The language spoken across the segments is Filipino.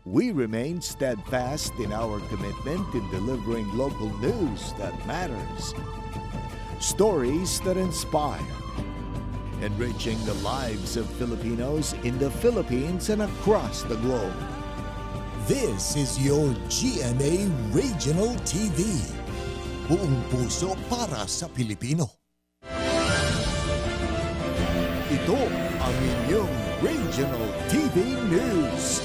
We remain steadfast in our commitment in delivering local news that matters. Stories that inspire. Enriching the lives of Filipinos in the Philippines and across the globe. This is your GMA Regional TV. Buong puso para sa Pilipino. Ito ang inyong Regional TV News.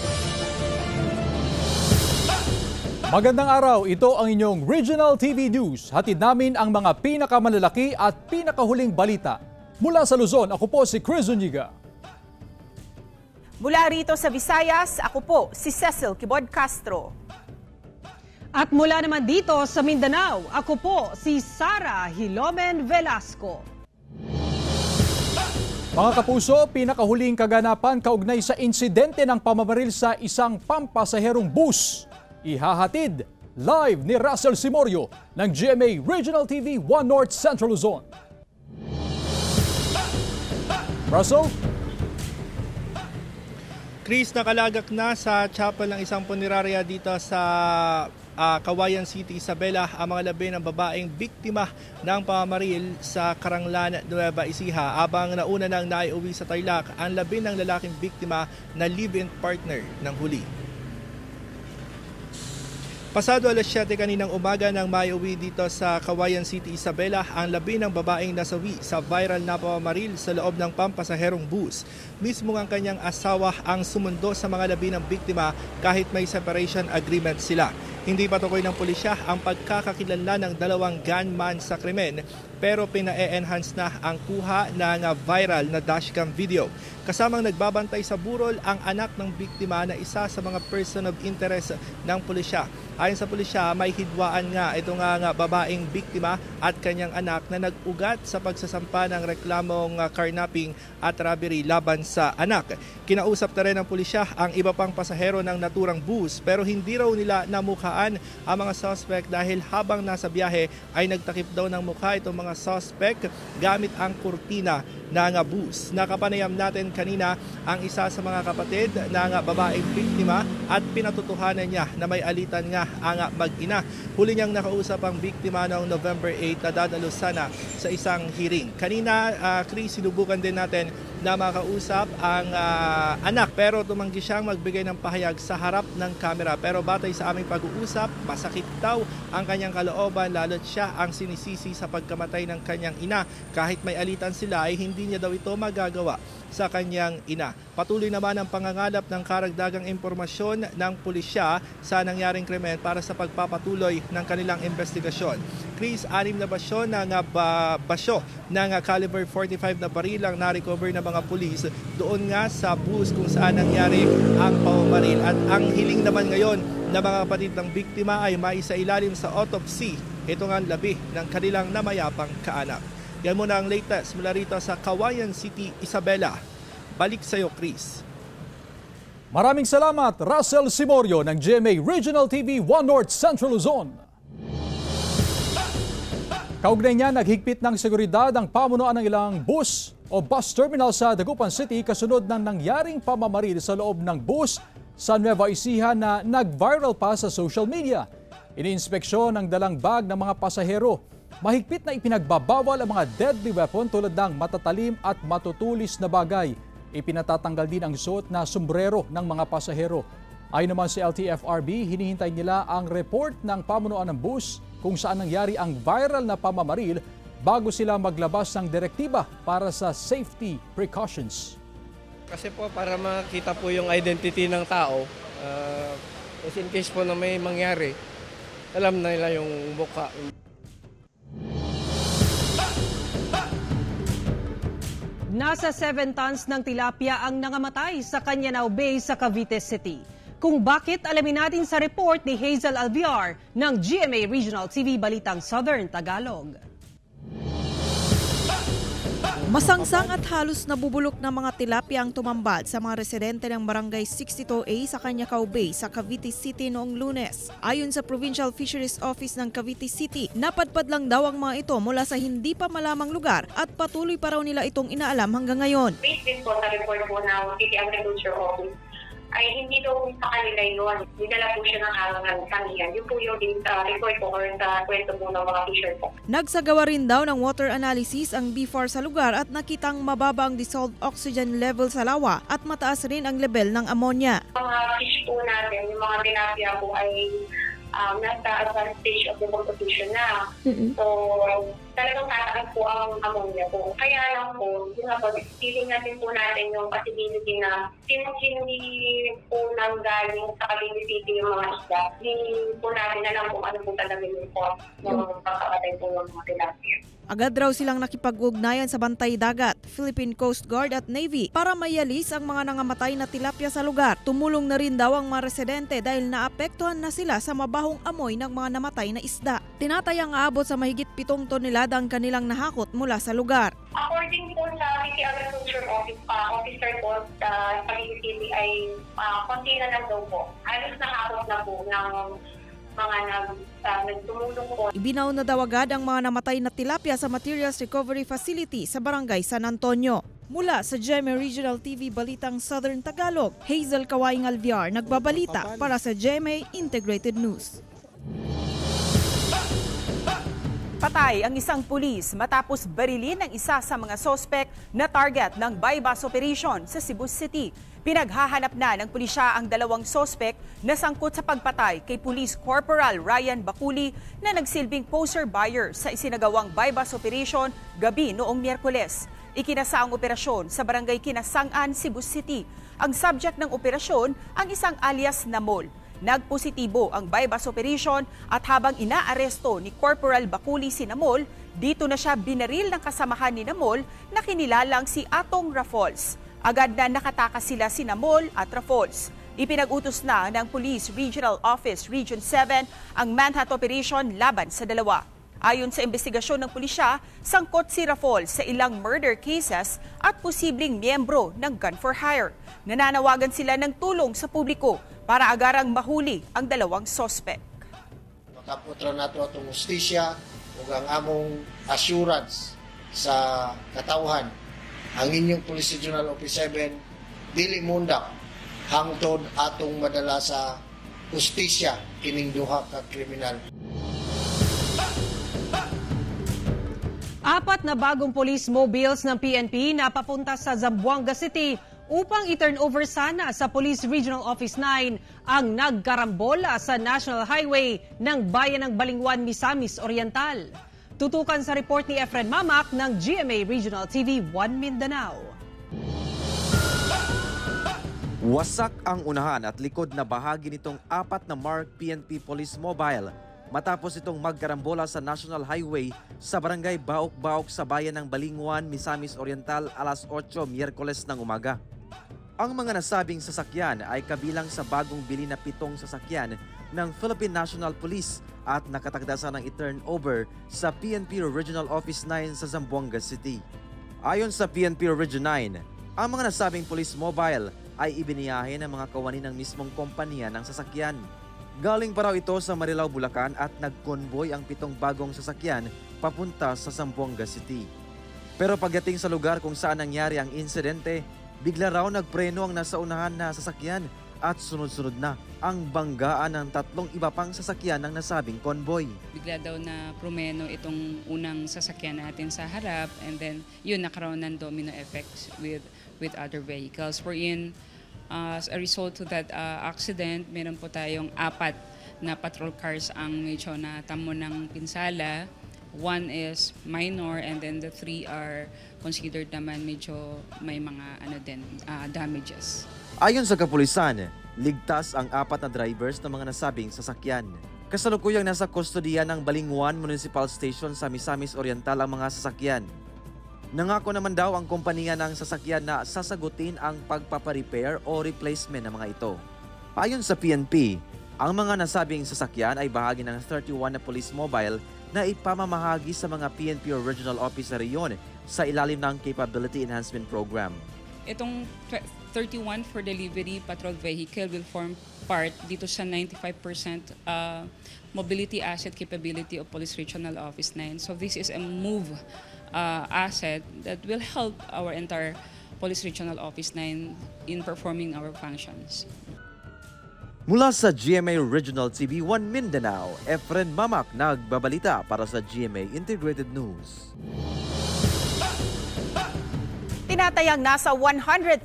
Magandang araw, ito ang inyong Regional TV News. Hatid namin ang mga pinakamalaki at pinakahuling balita. Mula sa Luzon, ako po si Chris Zuniga. Mula rito sa Visayas, ako po si Cecil Kibod Castro. At mula naman dito sa Mindanao, ako po si Sara Hilomen Velasco. Mga kapuso, pinakahuling kaganapan kaugnay sa insidente ng pamamaril sa isang pampasaherong bus. Ihahatid live ni Russell Simorio ng GMA Regional TV 1 North Central Luzon. Russell? Chris, nakalagak na sa chapel ng isang punerarya dito sa Cauayan City, Isabela ang mga labi ng babaeng biktima ng pamamaril sa Karanglan, Nueva Ecija. Abang nauna nang naiuwi sa Tarlac ang labi ng lalaking biktima na live-in partner ng huli. Pasado alas 7 kaninang umaga nang maiuwi dito sa Cauayan City, Isabela ang labi ng babaeng nasawi sa viral na pamamaril sa loob ng pampasaherong bus. Mismo ang kanyang asawa ang sumundo sa mga labi ng biktima kahit may separation agreement sila. Hindi patukoy ng pulisya ang pagkakakilanlan ng dalawang gunman sa krimen pero pina-enhance na ang kuha ng viral na dashcam video. Kasamang nagbabantay sa burol ang anak ng biktima na isa sa mga person of interest ng pulisya. Ayon sa pulisya, may hidwaan nga itong babaeng biktima at kanyang anak na nag-ugat sa pagsasampa ng reklamong carnapping at robbery laban sa anak. Kinausap na rin ng pulisya ang iba pang pasahero ng naturang bus pero hindi raw nila namukhaan ang mga suspect dahil habang nasa biyahe ay nagtakip daw ng mukha itong mga suspect gamit ang kurtina ng bus. Nakapanayam natin kanina ang isa sa mga kapatid ng babaeng biktima at pinatutuhanan niya na may alitan nga ang mag-ina. Huli niyang nakausap ang biktima noong November 8 na dadalo sana sa isang hearing. Kanina, Chris, sinubukan din natin na makausap ang anak pero tumanggi siyang magbigay ng pahayag sa harap ng kamera. Pero batay sa aming pag-uusap, masakit daw ang kanyang kalooban lalo't siya ang sinisisi sa pagkamatay ng kanyang ina. Kahit may alitan sila ay hindi niya daw ito magagawa sa kanyang ina. Patuloy naman ang pangangalap ng karagdagang impormasyon ng pulisya sa nangyaring krimen para sa pagpapatuloy ng kanilang investigasyon. Chris, 6 na basyo ng caliber 45 na baril ang na-recover ng mga pulis doon nga sa bus kung saan nangyari ang pamamaril. At ang hiling naman ngayon na mga kapatid ng biktima ay maisailalim sa autopsy. Ito nga ang labi ng kanilang namayapang kaanak. Yan muna ang latest mula rito sa Cauayan City, Isabela. Balik sa iyo, Chris. Maraming salamat, Russell Simorio ng GMA Regional TV 1 North Central Luzon. Kaugnay niya, naghigpit ng seguridad ang pamunuan ng ilang bus o bus terminal sa Dagupan City kasunod ng nangyaring pamamaril sa loob ng bus sa Nueva Ecija na nag-viral pa sa social media. Iniinspeksyon ng dalang bag ng mga pasahero. Mahigpit na ipinagbabawal ang mga deadly weapon tulad ng matatalim at matutulis na bagay. Ipinatatanggal din ang suot na sombrero ng mga pasahero. Ayon naman sa LTFRB, hinihintay nila ang report ng pamunuan ng bus kung saan nangyari ang viral na pamamaril bago sila maglabas ng direktiba para sa safety precautions. Kasi po para makita po yung identity ng tao, in case po na may mangyari, alam na nila yung mukha. Nasa 7 tons ng tilapia ang nangamatay sa Canyanao Bay sa Cavite City. Kung bakit, alamin natin sa report ni Hazel Alviar ng GMA Regional TV Balitang Southern Tagalog. Masangsang at halos nabubulok na mga tilapia ang tumambad sa mga residente ng Barangay 62A sa Canyanao Bay sa Cavite City noong Lunes. Ayon sa Provincial Fisheries Office ng Cavite City, napadpad lang daw ang mga ito mula sa hindi pa malamang lugar at patuloy pa raw nila itong inaalam hanggang ngayon. Based din po sa report po ng City Agriculture Office, ay hindi daw sa kanila na yun. Dinala po siya ng tangian. Yun po yung report ko or sa kwento mo ng mga fisher po. Nagsagawa rin daw ng water analysis ang BFAR sa lugar at nakitang mababa ang dissolved oxygen level sa lawa at mataas rin ang level ng ammonia. Ang mga fish po natin, yung mga tilapia po ay nasa advanced stage of decomposition na. So, talagang tataas po ang ammonia po. Kaya lang po, titingnan po natin yung possibility na hindi po nang galing sa Cavite City yung mga isda. Hindi po natin alam kung ano po talaga yung cause ng pagkakatay po ng mga tilapia. Agad raw silang nakipag-ugnayan sa Bantay Dagat, Philippine Coast Guard at Navy para mayalis ang mga nangamatay na tilapia sa lugar. Tumulong na rin daw ang mga residente dahil naapektuhan na sila sa mabahong amoy ng mga namatay na isda. Tinatayang aabot sa mahigit 7 tonelada ang kanilang nahakot mula sa lugar. According po sa City Agriculture Office, officer po sa Cavite City ay konti na lang daw po. Halos nahakot na po ng mga nagtumulong po. Ibinaw na daw agad ang mga namatay na tilapia sa Materials Recovery Facility sa Barangay San Antonio. Mula sa GMA Regional TV Balitang Southern Tagalog, Hazel Kawaing Alviar nagbabalita para sa GMA Integrated News. Patay ang isang pulis matapos barilin ng isa sa mga sospek na target ng bypass operation sa Cebu City. Pinaghahanap na ng pulisya ang 2 sospek na sangkot sa pagpatay kay Police Corporal Ryan Baculi na nagsilbing poster buyer sa isinagawang bypass operation gabi noong Miyerkules. Ikinasa ang operasyon sa Barangay Kinasangan, Cebu City. Ang subject ng operasyon ang isang alias Namol. Nagpositibo ang bypass operation at habang inaaresto ni Corporal Baculi si Namol, dito na siya binaril ng kasamahan ni Namol na kinilalang si Atong Rafols. Agad na nakatakas sila si Namol at Rafols. Ipinag-utos na ng Police Regional Office Region 7 ang manhunt operation laban sa dalawa. Ayon sa investigasyon ng pulisya, sangkot si Rafols sa ilang murder cases at posibleng miyembro ng gun for hire. Nananawagan sila ng tulong sa publiko para agarang mahuli ang 2 sospek. Makaputra nato atong hustisya ug ang among assurance sa katawhan. Ang inyong Police Regional Office 7 dili mundak hangtod atong madala sa hustisya kining duha ka kriminal. 4 na bagong police mobiles ng PNP na papunta sa Zamboanga City upang i-turnover sana sa Police Regional Office 9 ang nagkarambola sa National Highway ng Bayan ng Balingwan, Misamis Oriental. Tutukan sa report ni Efren Mamak ng GMA Regional TV 1 Mindanao. Wasak ang unahan at likod na bahagi nitong 4 na marked PNP Police Mobile matapos itong magkarambola sa National Highway sa Barangay Baok-Baok sa Bayan ng Balingwan, Misamis Oriental alas 8 Miyerkules ng umaga. Ang mga nasabing sasakyan ay kabilang sa bagong bili na 7 sasakyan ng Philippine National Police at nakatagdasan ng i-turnover sa PNP Regional Office 9 sa Zamboanga City. Ayon sa PNP Region 9, ang mga nasabing police mobile ay ibiniyahe ng mga kawani ng mismong kompanya ng sasakyan. Galing pa raw ito sa Marilao, Bulacan at nag-convoy ang 7 bagong sasakyan papunta sa Zamboanga City. Pero pagdating sa lugar kung saan nangyari ang insidente, bigla raw nagpreno ang nasa unahan na sasakyan at sunod-sunod na ang banggaan ng 3 iba pang sasakyan ng nasabing convoy. Bigla daw na promeno itong unang sasakyan natin sa harap and then yun nakaroon ng domino effects with other vehicles. Wherein as a result to that accident, meron po tayong 4 na patrol cars ang medyo natamo ng pinsala. 1 is minor and then the 3 are considered naman medyo may mga damages. Ayon sa kapulisan, ligtas ang 4 na drivers ng mga nasabing sasakyan. Kasalukuyang nasa kustodiya ng Balingwan Municipal Station sa Misamis Oriental ang mga sasakyan. Nangako naman daw ang kompanya ng sasakyan na sasagutin ang pagpaparepair o replacement ng mga ito. Ayon sa PNP, ang mga nasabing sasakyan ay bahagi ng 31 na police mobile na ipamamahagi sa mga PNP Regional Office sa reyon sa ilalim ng Capability Enhancement Program. Itong 31 for delivery patrol vehicle will form part dito sa 95% mobility asset capability of Police Regional Office 9. So this is a move asset that will help our entire Police Regional Office 9 in performing our functions. Mula sa GMA Regional TV 1 Mindanao, Efren Mamak nagbabalita para sa GMA Integrated News. Tinatayang nasa 100,000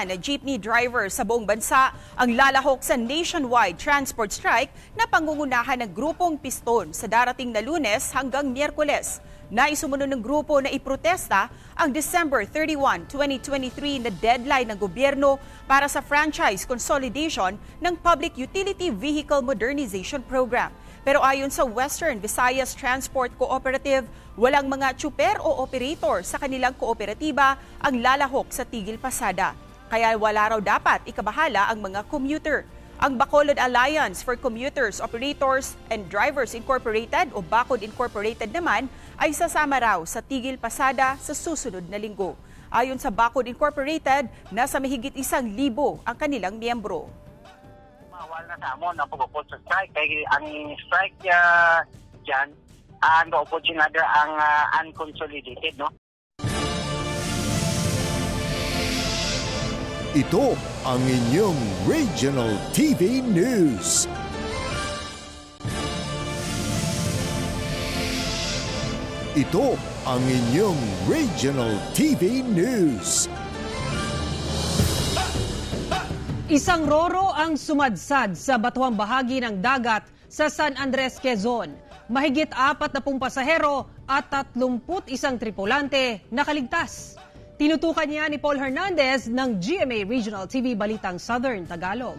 na jeepney drivers sa buong bansa ang lalahok sa nationwide transport strike na pangungunahan ng grupong Piston sa darating na Lunes hanggang Miyerkules. Naisumunod ng grupo na iprotesta ang December 31, 2023 na deadline ng gobyerno para sa franchise consolidation ng Public Utility Vehicle Modernization Program. Pero ayon sa Western Visayas Transport Cooperative, walang mga tsuper o operator sa kanilang kooperatiba ang lalahok sa tigil pasada. Kaya wala raw dapat ikabahala ang mga commuter. Ang Bacolod Alliance for Commuters, Operators and Drivers Incorporated o BACOD Incorporated naman ay sasama raw sa tigil pasada sa susunod na linggo. Ayon sa BACOD Incorporated, nasa mahigit 1,000 ang kanilang miyembro. Mawal na sa amon ang pag-upod sa strike. Kaya ang strike dyan, ang upod yung other ang unconsolidated, no? Ito ang inyong Regional TV News. Ito ang inyong Regional TV News. Isang roro ang sumadsad sa batuang bahagi ng dagat sa San Andres, Quezon. Mahigit 40 pasahero at 31 tripulante nakaligtas. Tinutukan niya ni Paul Hernandez ng GMA Regional TV Balitang Southern Tagalog.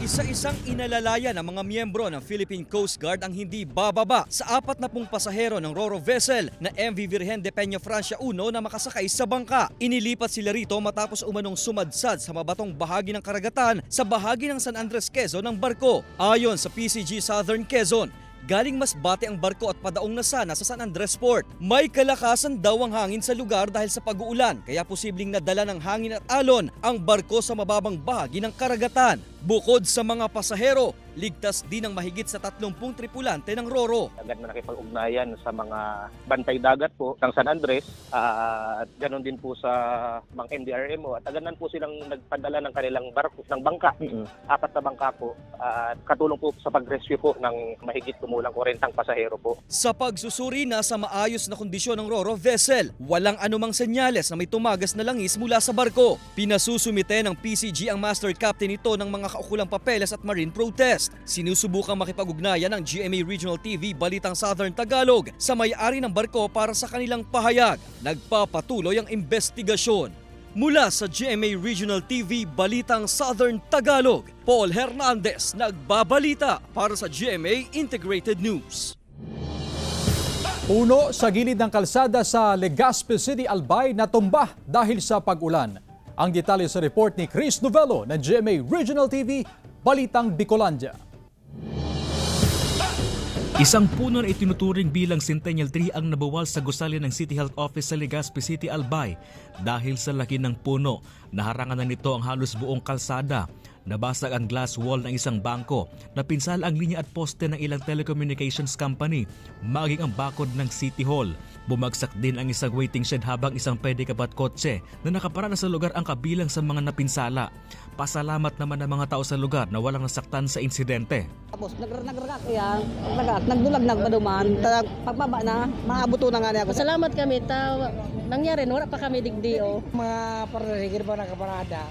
Isa-isang inalalaya ng mga miyembro ng Philippine Coast Guard ang hindi bababa sa 40 pasahero ng Roro vessel na MV Virgen de Peña Francia 1 na makasakay sa bangka. Inilipat sila rito matapos umanong sumadsad sa mabatong bahagi ng karagatan sa bahagi ng San Andres, Quezon ng barko. Ayon sa PCG Southern Quezon, galing Masbate ang barko at padaong na sana sa San Andres Port. May kalakasan daw ang hangin sa lugar dahil sa pag-uulan, kaya posibleng nadala ng hangin at alon ang barko sa mababang bahagi ng karagatan. Bukod sa mga pasahero, ligtas din ang mahigit sa 30 tripulante ng Roro. Agad na nakipag-ugnayan sa mga bantay dagat po ng San Andres at ganoon din po sa mga NDRMO at aganan po silang nagpadala ng kanilang barko, ng bangka. 4 na bangka po at katulong po sa pag-rescue po ng mahigit kumulang 40 pasahero po. Sa pagsusuri na sa maayos na kondisyon ng Roro vessel, walang anumang senyales na may tumagas na langis mula sa barko. Pinasusumite ng PCG ang master captain nito ng mga kaukulang papeles at marine protest. Sinusubukang makipag-ugnayan ng GMA Regional TV Balitang Southern Tagalog sa may-ari ng barko para sa kanilang pahayag. Nagpapatuloy ang investigasyon. Mula sa GMA Regional TV Balitang Southern Tagalog, Paul Hernandez nagbabalita para sa GMA Integrated News. Puno sa gilid ng kalsada sa Legazpi City, Albay natumba dahil sa pag-ulan. Ang detalye sa report ni Chris Novello ng GMA Regional TV, Balitang Bicolandia. Isang puno na itinuturing bilang centennial tree ang nabawal sa gusali ng City Health Office sa Legazpi City, Albay. Dahil sa laki ng puno, naharangan na nito ang halos buong kalsada. Nabasag ang glass wall ng isang bangko, napinsala ang linya at poste ng ilang telecommunications company, maging ang bakod ng City Hall. Bumagsak din ang isang waiting shed habang isang pedicab at kotse na nakaparada sa lugar ang kabilang sa mga napinsala. Pasalamat naman ang mga tao sa lugar na walang nasaktan sa insidente. Tapos nagragak yan, nagdulag nagpaduman, pagbaba na, maabuto na nga niya ako. Salamat kami, nangyari, wala pa kami digdio. Mga parahigir ba nakaparada?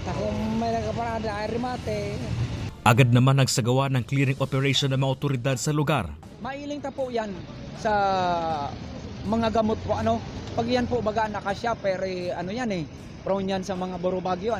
Kung may nakaparada ay rimate. Agad naman nagsagawa ng clearing operation ng mga otoridad sa lugar. Mailing ta po yan sa mga gamot po. Pag yan po baga nakasya, pero yan prone yan sa mga burubagyo.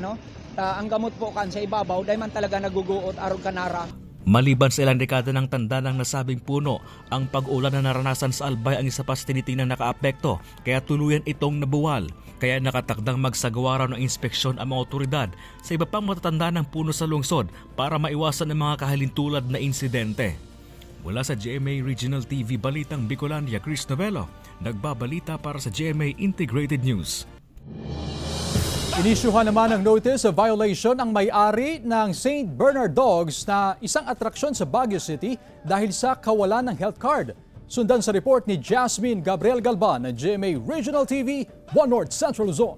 Ang gamot po kan sa ibabaw, dahil man talaga naguguot arog kanara. Maliban sa ilang dekada ng tanda ng nasabing puno, ang pag-ulan na naranasan sa Albay ang isa pa sa tinitingnan nakaapekto, kaya tuluyan itong nabuwal. Kaya nakatakdang magsagawa raw ng inspeksyon ang mga otoridad sa iba pang matatanda ng puno sa lungsod para maiwasan ang mga kahalintulad na insidente. Mula sa GMA Regional TV Balitang Bicolandia, Chris Novello, nagbabalita para sa GMA Integrated News. Inisyuhan naman ng notice of violation ang may-ari ng St. Bernard Dogs na isang atraksyon sa Baguio City dahil sa kawalan ng health card. Sundan sa report ni Jasmine Gabriel Galban ng GMA Regional TV, 1 North Central Luzon.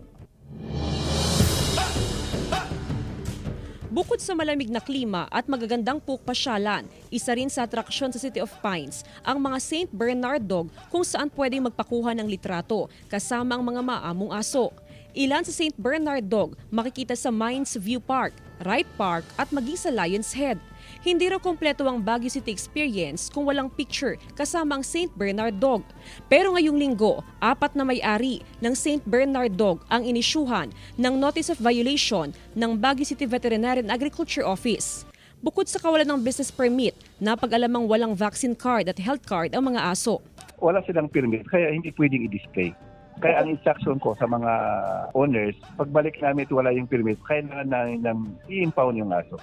Bukod sa malamig na klima at magagandang pukpasyalan, isa rin sa atraksyon sa City of Pines ang mga St. Bernard Dog kung saan pwedeng magpakuha ng litrato kasama ang mga maamong aso. Ilan sa St. Bernard Dog makikita sa Mines View Park, Wright Park at maging sa Lion's Head. Hindi raw kompleto ang Baguio City experience kung walang picture kasama ang St. Bernard Dog. Pero ngayong linggo, 4 na may-ari ng St. Bernard Dog ang inisyuhan ng Notice of Violation ng Baguio City Veterinary and Agriculture Office. Bukod sa kawalan ng business permit, napag-alamang walang vaccine card at health card ang mga aso. Wala silang permit kaya hindi pwedeng i-display. Kaya ang instruction ko sa mga owners, pagbalik namin wala yung permit, kailangan namin i-impound yung aso.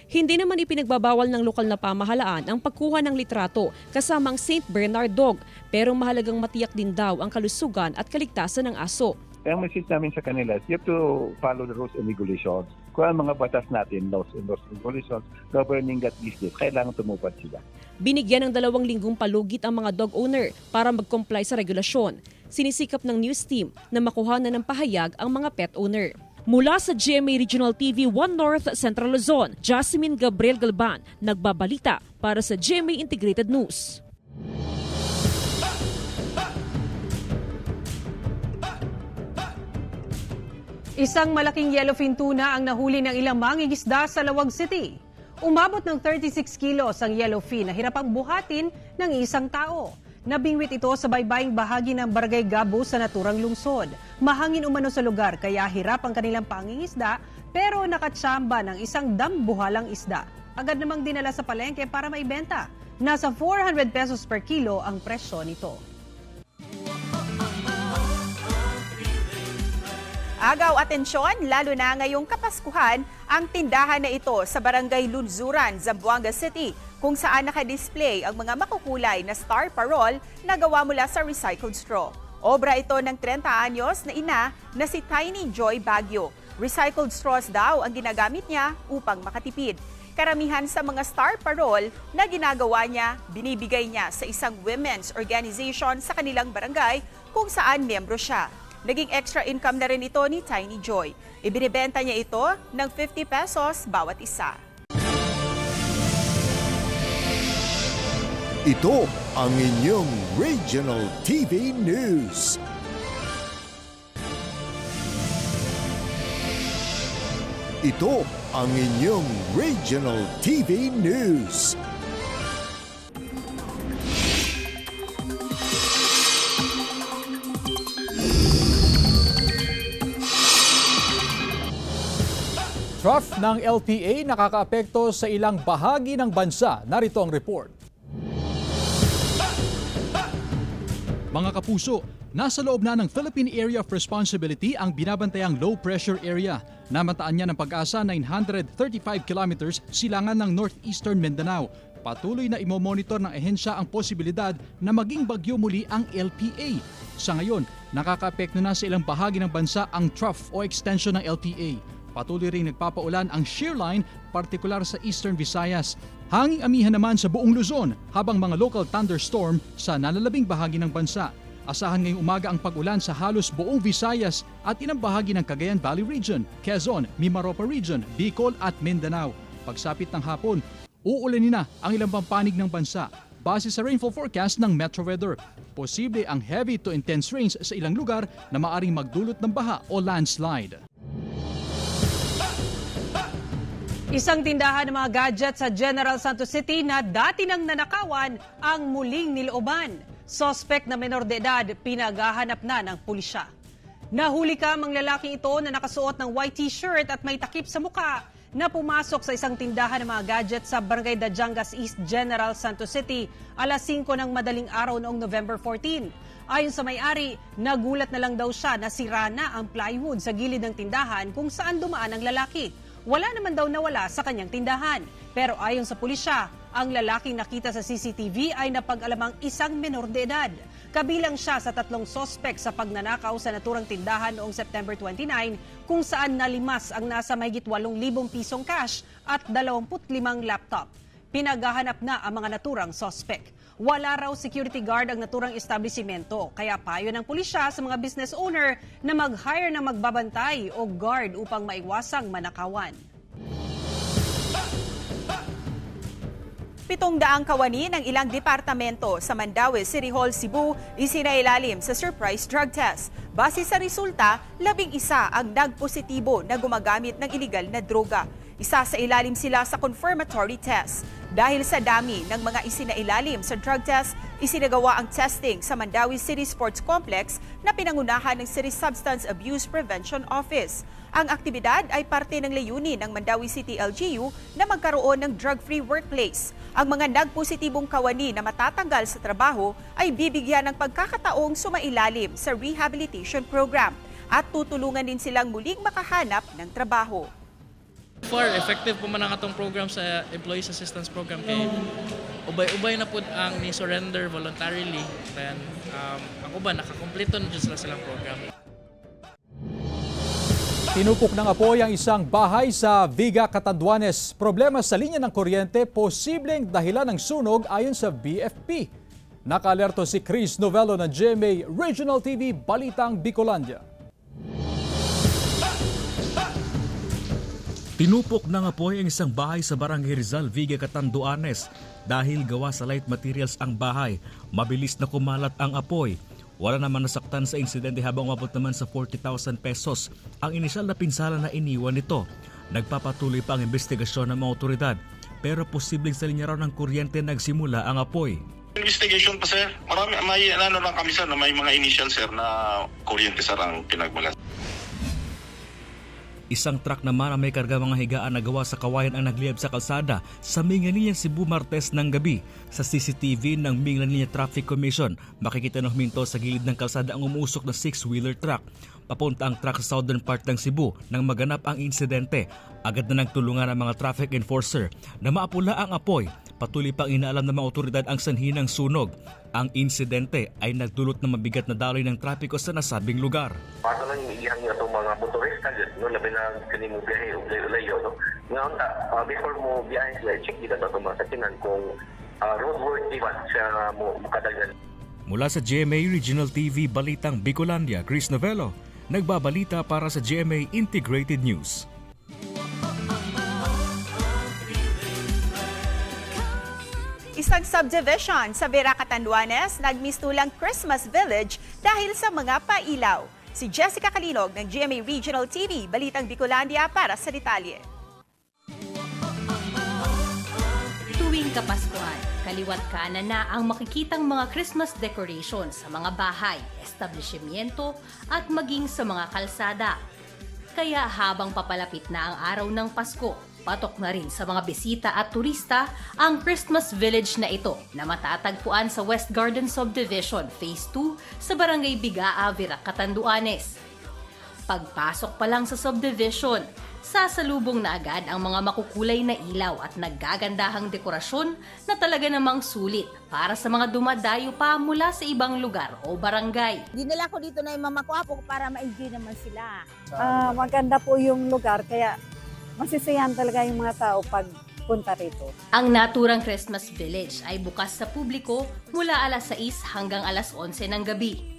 Hindi naman ipinagbabawal ng lokal na pamahalaan ang pagkuha ng litrato kasama ang St. Bernard Dog, pero mahalagang matiyak din daw ang kalusugan at kaligtasan ng aso. Ang message namin sa kanila, you have to follow the rules and regulations. Kung ang mga batas natin, laws and regulations, governing that business, kailangan tumupad sila. Binigyan ng 2 linggong palugit ang mga dog owner para mag-comply sa regulasyon. Sinisikap ng news team na makuhanan ng pahayag ang mga pet owner. Mula sa GMA Regional TV 1 North Central Luzon, Jasmine Gabriel Galban, nagbabalita para sa GMA Integrated News. Isang malaking yellowfin tuna ang nahuli ng ilang mangingisda sa Lawag City. Umabot ng 36 kilos ang yellowfin na hirapang buhatin ng isang tao. Nabingwit ito sa baybaying bahagi ng Barangay Gabo sa naturang lungsod. Mahangin umano sa lugar kaya hirap ang kanilang pangingisda pero nakatsamba ng isang dambuhalang isda. Agad namang dinala sa palengke para maibenta. Nasa 400 pesos per kilo ang presyo nito. Agaw atensyon, lalo na ngayong Kapaskuhan, ang tindahan na ito sa Barangay Lunzuran, Zamboanga City, kung saan nakadisplay ang mga makukulay na star parol na gawa mula sa recycled straw. Obra ito ng 30 anyos na ina na si Tiny Joy Baguio. Recycled straws daw ang ginagamit niya upang makatipid. Karamihan sa mga star parol na ginagawa niya, binibigay niya sa isang women's organization sa kanilang barangay kung saan miyembro siya. Naging extra income na rin ito ni Tiny Joy. Ibinibenta niya ito ng 50 pesos bawat isa. Ito ang inyong Regional TV News. Ito ang inyong Regional TV News. Trough ng LPA nakakaapekto sa ilang bahagi ng bansa. Narito ang report. Mga kapuso, nasa loob na ng Philippine Area of Responsibility ang binabantayang low pressure area. Namataan niya ng Pag-asa 935 kilometers silangan ng northeastern Mindanao. Patuloy na imomonitor ng ehensya ang posibilidad na maging bagyo muli ang LPA. Sa ngayon, nakakaapekto na sa ilang bahagi ng bansa ang trough o extension ng LPA. Patuloy rin nagpapaulan ang shear line, partikular sa Eastern Visayas. Hanging amihan naman sa buong Luzon habang mga local thunderstorm sa nalalabing bahagi ng bansa. Asahan ngayong umaga ang pag-ulan sa halos buong Visayas at ilang bahagi ng Cagayan Valley Region, Quezon, Mimaropa Region, Bicol at Mindanao. Pagsapit ng hapon, uulanin na ang ilang pampanig ng bansa. Base sa rainfall forecast ng Metro Weather, posible ang heavy to intense rains sa ilang lugar na maaring magdulot ng baha o landslide. Isang tindahan ng mga gadget sa General Santos City na dati nang nanakawan ang muling nilooban. Suspect na menor de edad, pinaghahanap na ng pulisya. Nahuli kamang lalaking ito na nakasuot ng white t-shirt at may takip sa muka na pumasok sa isang tindahan ng mga gadget sa Barangay Dajangas East, General Santos City, alas 5 ng madaling araw noong November 14. Ayon sa may-ari, nagulat na lang daw siya na sira na ang plywood sa gilid ng tindahan kung saan dumaan ang lalaki. Wala naman daw nawala sa kanyang tindahan. Pero ayon sa pulisya, ang lalaking nakita sa CCTV ay napag-alamang isang menor de edad. Kabilang siya sa 3 sospek sa pagnanakaw sa naturang tindahan noong September 29 kung saan nalimas ang nasa mahigit 8,000 pisong cash at 25 laptop. Pinaghahanap na ang mga naturang sospek. Wala raw security guard ang naturang establisimento, kaya payo ng pulisya sa mga business owner na mag-hire ng magbabantay o guard upang maiwasang manakawan. 700 kawani ng ilang departamento sa Mandaue City Hall, Cebu isinailalim sa surprise drug test. Base sa resulta, 11 ang nagpositibo na gumagamit ng iligal na droga. Isa sa ilalim sila sa confirmatory test. Dahil sa dami ng mga isinailalim sa drug test, isinagawa ang testing sa Mandaue City Sports Complex na pinangunahan ng City Substance Abuse Prevention Office. Ang aktibidad ay parte ng layunin ng Mandaue City LGU na magkaroon ng drug-free workplace. Ang mga nagpositibong kawani na matatanggal sa trabaho ay bibigyan ng pagkakataong sumailalim sa rehabilitation program at tutulungan din silang muling makahanap ng trabaho. For effective po man ang atong program sa Employees Assistance Program kay ubay-ubay na pud ang ni surrender voluntarily, then ang uban nakakumpleto na sila silang program. Tinupok ng apoy ang isang bahay sa Viga, Catanduanes. Problema sa linya ng kuryente, posibleng dahilan ng sunog ayon sa BFP. Naka-alerto si Chris Novello ng GMA Regional TV Balitang Bicolandia. Tinupok ng apoy ang isang bahay sa Barangay Rizal, Viga, Catanduanes. Dahil gawa sa light materials ang bahay, mabilis na kumalat ang apoy. Wala naman nasaktan sa insidente habang umabot naman sa 40,000 pesos ang inisyal na pinsala na iniwan nito. Nagpapatuloy pa ang investigasyon ng mga otoridad, pero posibleng sa linya raw ng kuryente nagsimula ang apoy. Investigation pa sir, may lang kami sir na may mga initial sir na kuryente sir ang pinagmulan. Isang truck naman ang may karga mga higaan na gawa sa kawayan ang nagliyab sa kalsada sa Minganiya, Cebu, Martes ng gabi. Sa CCTV ng Minganiya Traffic Commission, makikita na huminto sa gilid ng kalsada ang umuusok na 6-wheeler truck. Papunta ang truck sa southern part ng Cebu nang maganap ang insidente. Agad na nagtulungan ang mga traffic enforcer na maapula ang apoy. Patuloy pang inaalam ng mga otoridad ang sanhi ng sunog. Ang insidente ay nagdulot ng mabigat na daloy ng trapiko sa nasabing lugar. Paano lang iniihan niyo itong mga motorista dyan, no? Labi na kanimo biyahe, ulay-ulayo, no? Ngayon, before mo biyahe sila, check dito ito mga sakinan kung roadworthy ba siya mo makadagan. Mula sa GMA Regional TV Balitang Bicolandia, Chris Novello, nagbabalita para sa GMA Integrated News. Isang subdivision sa Vera, Catanduanes nagmistulang Christmas Village dahil sa mga pailaw. Si Jessica Kalinog ng GMA Regional TV, Balitang Bicolandia para sa detalye. Tuwing Kapaskuhan, kaliwat kanan na ang makikitang mga Christmas decorations sa mga bahay, establishmento at maging sa mga kalsada. Kaya habang papalapit na ang araw ng Pasko, patok na rin sa mga bisita at turista ang Christmas Village na ito na matatagpuan sa West Garden Subdivision Phase 2 sa Barangay Bigaa, Vera, Catanduanes. Pagpasok pa lang sa subdivision, sasalubong na agad ang mga makukulay na ilaw at naggagandahang dekorasyon na talaga namang sulit para sa mga dumadayo pa mula sa ibang lugar o barangay. Dinala ko dito na yung mama ko apo para ma-enjoy naman sila. Maganda po yung lugar kaya masisiyahan talaga yung mga tao pag punta rito. Ang naturang Christmas Village ay bukas sa publiko mula alas 6 hanggang alas 11 ng gabi.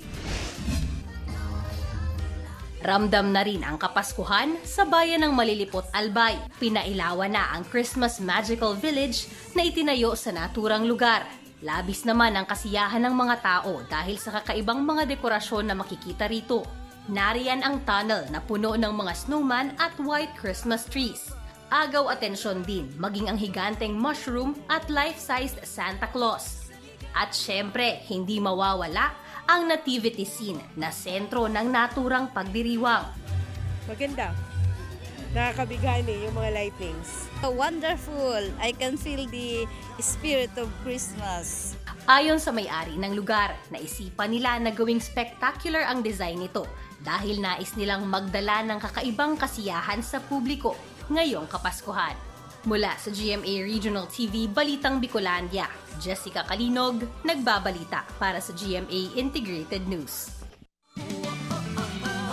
Ramdam na rin ang Kapaskuhan sa bayan ng Malilipot, Albay. Pinailawan na ang Christmas Magical Village na itinayo sa naturang lugar. Labis naman ang kasiyahan ng mga tao dahil sa kakaibang mga dekorasyon na makikita rito. Nariyan ang tunnel na puno ng mga snowman at white Christmas trees. Agaw atensyon din maging ang higanteng mushroom at life-sized Santa Claus. At syempre, hindi mawawala ang nativity scene na sentro ng naturang pagdiriwang. Maganda. Nakakabigani yung mga lightings. Wonderful! I can feel the spirit of Christmas. Ayon sa may-ari ng lugar, naisipan nila na gawing spectacular ang design nito dahil nais nilang magdala ng kakaibang kasiyahan sa publiko ngayong Kapaskuhan. Mula sa GMA Regional TV Balitang Bicolandia, Jessica Kalinog, nagbabalita para sa GMA Integrated News.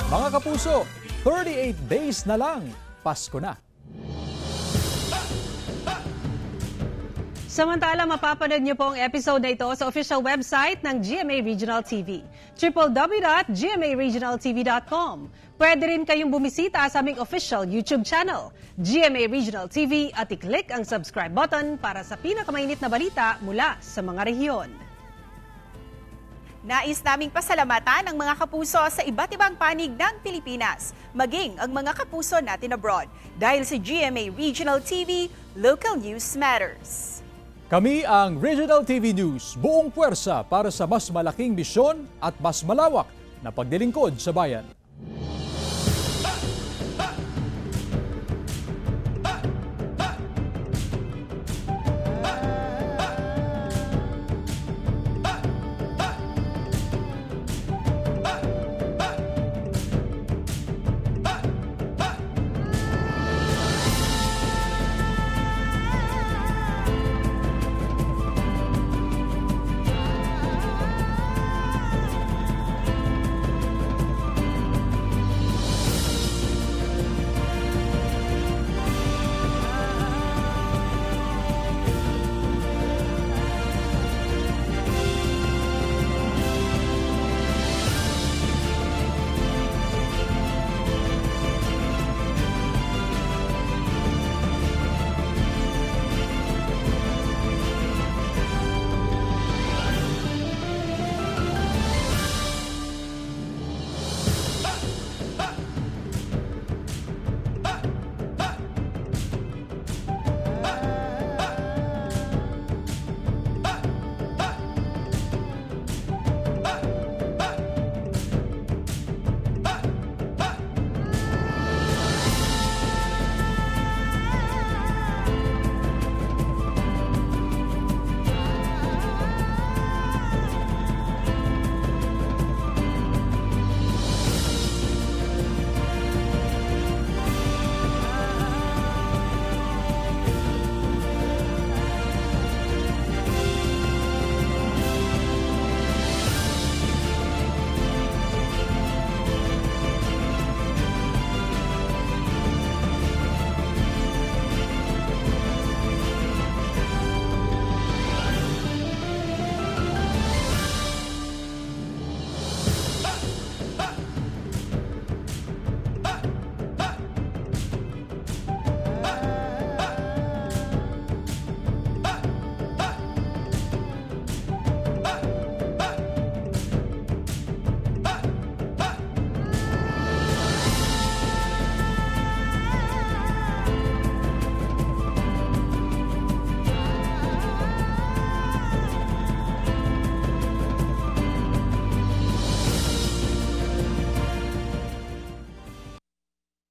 Mga kapuso, 38 days na lang, Pasko na. Samantala, mapapanood niyo po ang episode na ito sa official website ng GMA Regional TV, www.gmaregionaltv.com. Pwede rin kayong bumisita sa aming official YouTube channel, GMA Regional TV, at i-click ang subscribe button para sa pinakamainit na balita mula sa mga rehiyon. Nais naming pasalamatan ang mga kapuso sa iba't ibang panig ng Pilipinas, maging ang mga kapuso natin abroad. Dahil sa GMA Regional TV, Local News Matters. Kami ang Regional TV News, buong puwersa para sa mas malaking misyon at mas malawak na paglilingkod sa bayan.